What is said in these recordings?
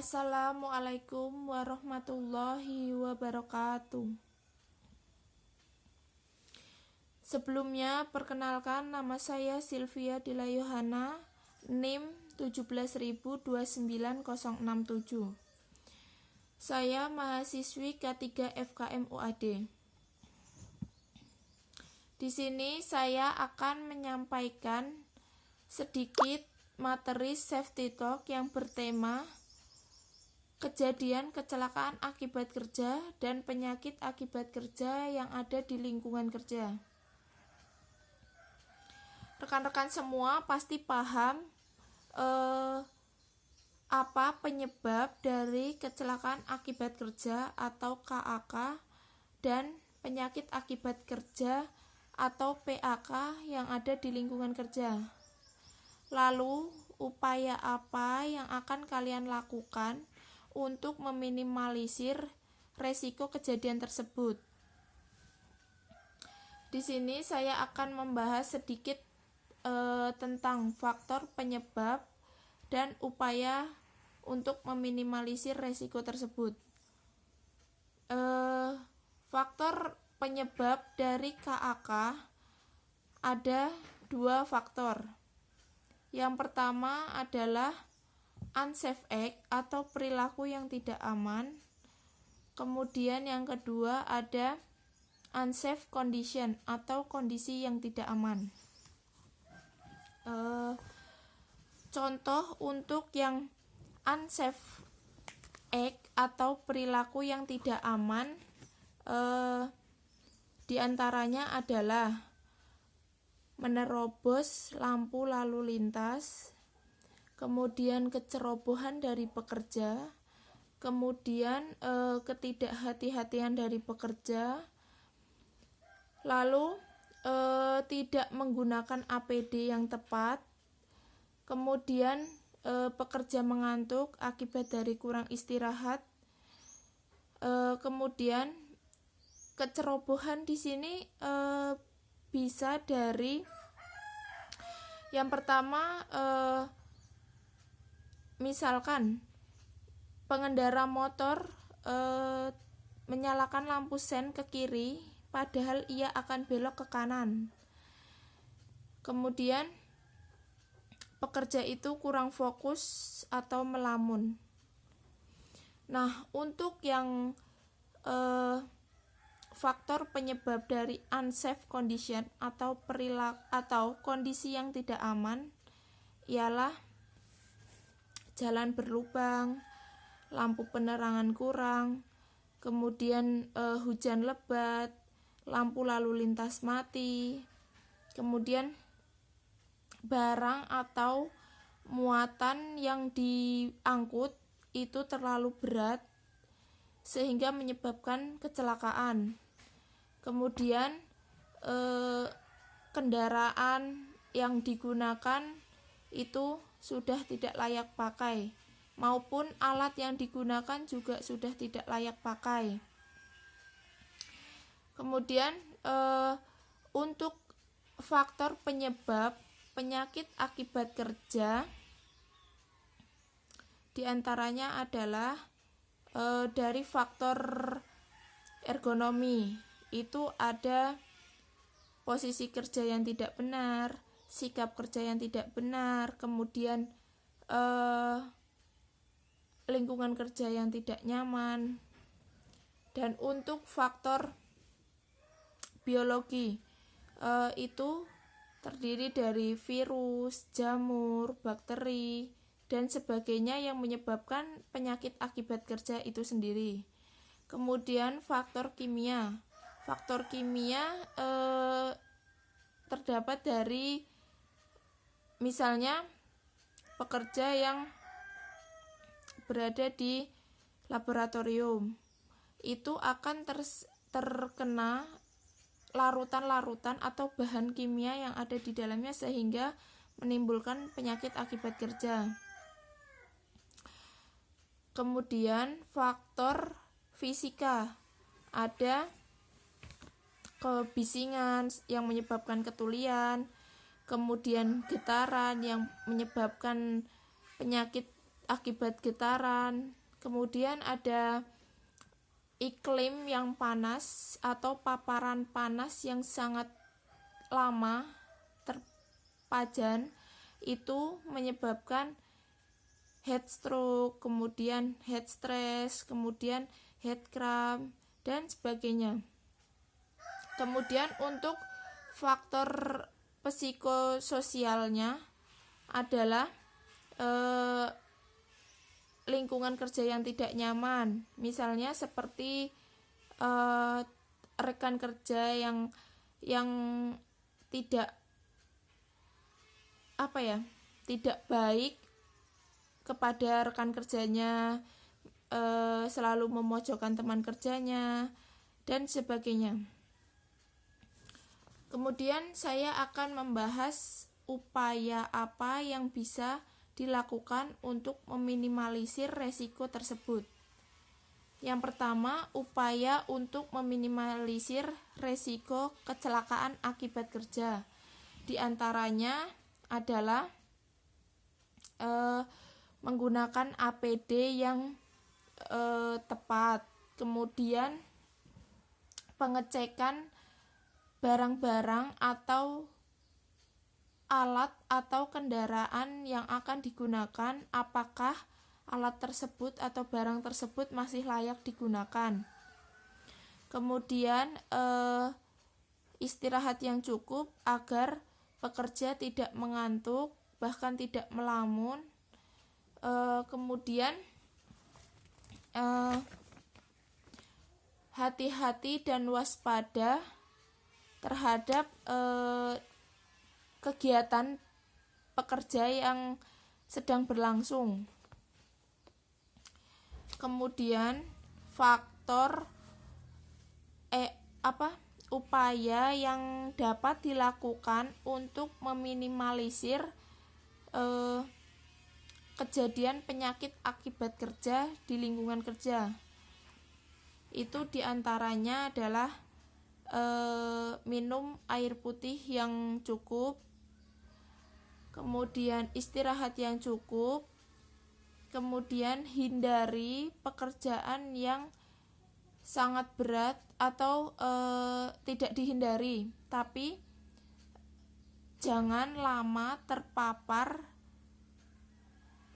Assalamualaikum warahmatullahi wabarakatuh. Sebelumnya, perkenalkan, nama saya Sylvia Dila Yohana, NIM 1702967. Saya mahasiswi K3 FKM UAD. Di sini saya akan menyampaikan sedikit materi safety talk yang bertema kejadian kecelakaan akibat kerja dan penyakit akibat kerja yang ada di lingkungan kerja. Rekan-rekan semua pasti paham apa penyebab dari kecelakaan akibat kerja atau KAK dan penyakit akibat kerja atau PAK yang ada di lingkungan kerja. Lalu, upaya apa yang akan kalian lakukan untuk meminimalisir resiko kejadian tersebut? Di sini saya akan membahas sedikit tentang faktor penyebab dan upaya untuk meminimalisir resiko tersebut. Faktor penyebab dari KAK ada 2 faktor. Yang pertama adalah unsafe act atau perilaku yang tidak aman. Kemudian yang kedua ada unsafe condition atau kondisi yang tidak aman. Contoh untuk yang unsafe act atau perilaku yang tidak aman diantaranya adalah menerobos lampu lalu lintas, kemudian kecerobohan dari pekerja, kemudian ketidakhati-hatian dari pekerja, lalu tidak menggunakan APD yang tepat, kemudian pekerja mengantuk akibat dari kurang istirahat, kemudian kecerobohan di sini bisa dari yang pertama, misalkan pengendara motor menyalakan lampu sen ke kiri padahal ia akan belok ke kanan. Kemudian pekerja itu kurang fokus atau melamun. Nah, untuk yang faktor penyebab dari unsafe condition atau perilaku atau kondisi yang tidak aman ialah jalan berlubang, lampu penerangan kurang, kemudian hujan lebat, lampu lalu lintas mati, kemudian barang atau muatan yang diangkut itu terlalu berat sehingga menyebabkan kecelakaan. Kemudian kendaraan yang digunakan itu sudah tidak layak pakai, maupun alat yang digunakan juga sudah tidak layak pakai. Kemudian untuk faktor penyebab penyakit akibat kerja diantaranya adalah dari faktor ergonomi. Itu ada posisi kerja yang tidak benar, sikap kerja yang tidak benar, kemudian lingkungan kerja yang tidak nyaman. Dan untuk faktor biologi itu terdiri dari virus, jamur, bakteri, dan sebagainya yang menyebabkan penyakit akibat kerja itu sendiri. Kemudian faktor kimia. Faktor kimia terdapat dari misalnya pekerja yang berada di laboratorium itu akan terkena larutan-larutan atau bahan kimia yang ada di dalamnya sehingga menimbulkan penyakit akibat kerja. Kemudian faktor fisika, ada kebisingan yang menyebabkan ketulian, kemudian getaran yang menyebabkan penyakit akibat getaran. Kemudian ada iklim yang panas atau paparan panas yang sangat lama terpajan, itu menyebabkan heat stroke, kemudian heat stress, kemudian heat cramp, dan sebagainya. Kemudian untuk faktor psikososialnya adalah lingkungan kerja yang tidak nyaman, misalnya seperti rekan kerja yang tidak tidak baik kepada rekan kerjanya, selalu memojokkan teman kerjanya, dan sebagainya. Kemudian saya akan membahas upaya apa yang bisa dilakukan untuk meminimalisir resiko tersebut. Yang pertama, upaya untuk meminimalisir resiko kecelakaan akibat kerja. Di antaranya adalah menggunakan APD yang tepat, kemudian pengecekan barang-barang atau alat atau kendaraan yang akan digunakan, apakah alat tersebut atau barang tersebut masih layak digunakan. Kemudian istirahat yang cukup agar pekerja tidak mengantuk, bahkan tidak melamun. Kemudian hati-hati dan waspada terhadap kegiatan pekerja yang sedang berlangsung. Kemudian faktor upaya yang dapat dilakukan untuk meminimalisir kejadian penyakit akibat kerja di lingkungan kerja. Itu diantaranya adalah minum air putih yang cukup, kemudian istirahat yang cukup, kemudian hindari pekerjaan yang sangat berat atau tidak dihindari, tapi jangan lama terpapar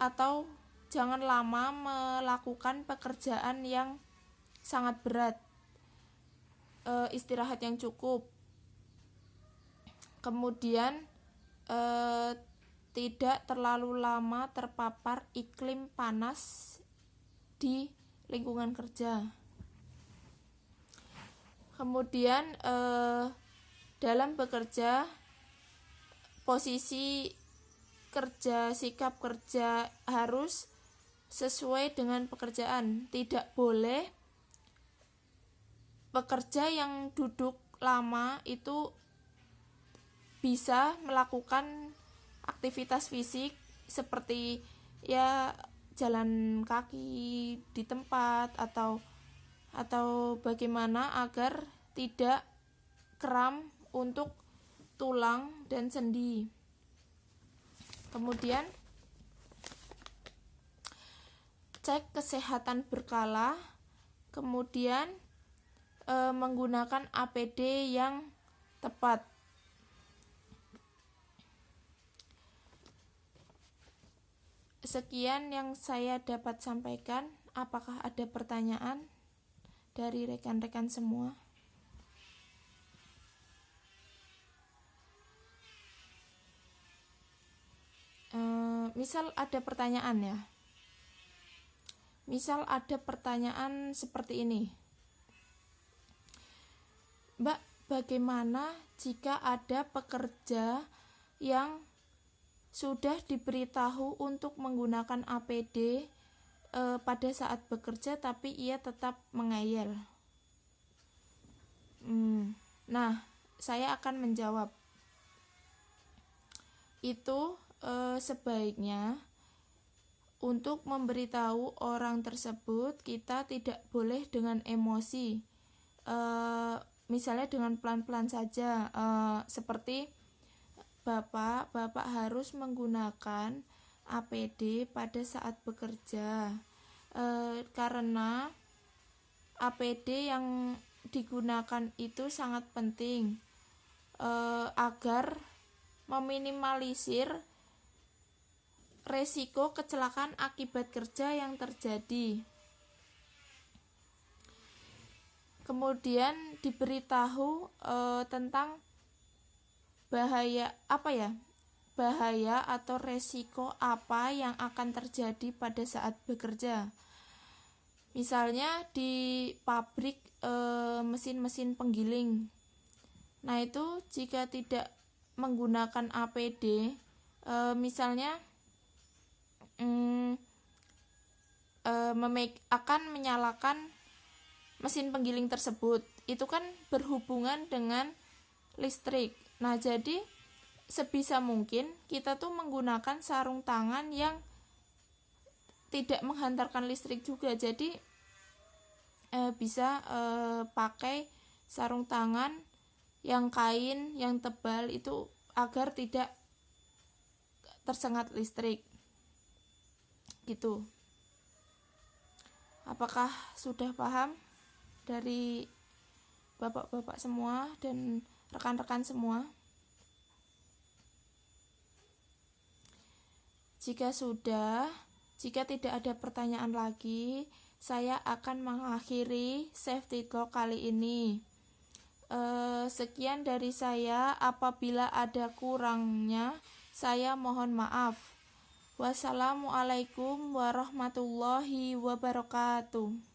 atau jangan lama melakukan pekerjaan yang sangat berat. Istirahat yang cukup, kemudian tidak terlalu lama terpapar iklim panas di lingkungan kerja. Kemudian dalam bekerja, posisi kerja, sikap kerja harus sesuai dengan pekerjaan. Tidak boleh pekerja yang duduk lama itu bisa melakukan aktivitas fisik seperti jalan kaki di tempat atau bagaimana agar tidak kram untuk tulang dan sendi. Kemudian cek kesehatan berkala, kemudian menggunakan APD yang tepat. Sekian yang saya dapat sampaikan. Apakah ada pertanyaan dari rekan-rekan semua? Misal ada pertanyaan ya. Misal ada pertanyaan seperti ini. Mbak, bagaimana jika ada pekerja yang sudah diberitahu untuk menggunakan APD pada saat bekerja tapi ia tetap mengeyel? Nah, saya akan menjawab. Itu sebaiknya untuk memberitahu orang tersebut kita tidak boleh dengan emosi. Misalnya dengan pelan-pelan saja, seperti Bapak harus menggunakan APD pada saat bekerja. Karena APD yang digunakan itu sangat penting agar meminimalisir resiko kecelakaan akibat kerja yang terjadi. Kemudian diberitahu tentang bahaya atau resiko apa yang akan terjadi pada saat bekerja. Misalnya di pabrik mesin-mesin penggiling. Nah, itu jika tidak menggunakan APD, misalnya akan menyalakan mesin penggiling tersebut, itu kan berhubungan dengan listrik. Nah, jadi sebisa mungkin kita tuh menggunakan sarung tangan yang tidak menghantarkan listrik juga. Jadi bisa pakai sarung tangan yang kain yang tebal itu agar tidak tersengat listrik. Gitu. Apakah sudah paham dari bapak-bapak semua dan rekan-rekan semua? Jika tidak ada pertanyaan lagi, saya akan mengakhiri safety talk kali ini. Sekian dari saya. Apabila ada kurangnya, saya mohon maaf. Wassalamualaikum warahmatullahi wabarakatuh.